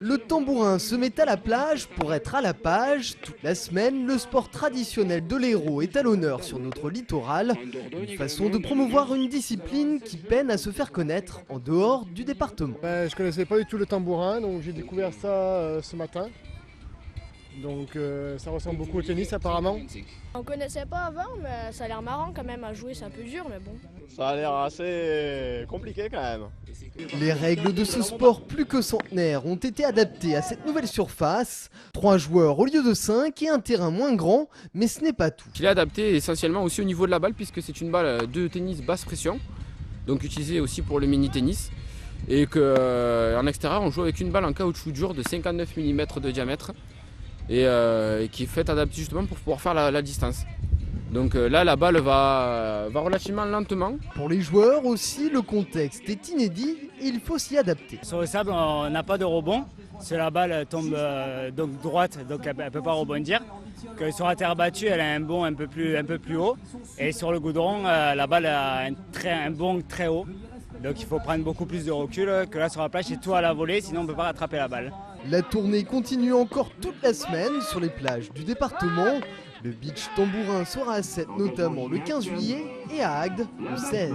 Le tambourin se met à la plage pour être à la page. Toute la semaine, le sport traditionnel de l'Hérault est à l'honneur sur notre littoral. Une façon de promouvoir une discipline qui peine à se faire connaître en dehors du département. Je connaissais pas du tout le tambourin, donc j'ai découvert ça ce matin. Donc ça ressemble beaucoup au tennis apparemment. On connaissait pas avant, mais ça a l'air marrant quand même à jouer, c'est un peu dur, mais bon. Ça a l'air assez compliqué quand même. Les règles de ce sport plus que centenaire ont été adaptées à cette nouvelle surface. 3 joueurs au lieu de 5 et un terrain moins grand, mais ce n'est pas tout. Il est adapté essentiellement aussi au niveau de la balle puisque c'est une balle de tennis basse pression, donc utilisée aussi pour le mini-tennis. Et qu'en extérieur on joue avec une balle en caoutchouc dur de 59 mm de diamètre et qui est faite adaptée justement pour pouvoir faire la distance. Donc là la balle va relativement lentement. Pour les joueurs aussi, le contexte est inédit et il faut s'y adapter. Sur le sable, on n'a pas de rebond. Si la balle tombe donc droite, donc elle ne peut pas rebondir. Que sur la terre battue, elle a un bond un peu plus haut. Et sur le goudron, la balle a un bond très haut. Donc il faut prendre beaucoup plus de recul que là sur la plage, c'est tout à la volée, sinon on ne peut pas rattraper la balle. La tournée continue encore toute la semaine sur les plages du département. Le beach tambourin sera à 7 notamment le 15 juillet et à Agde le 16.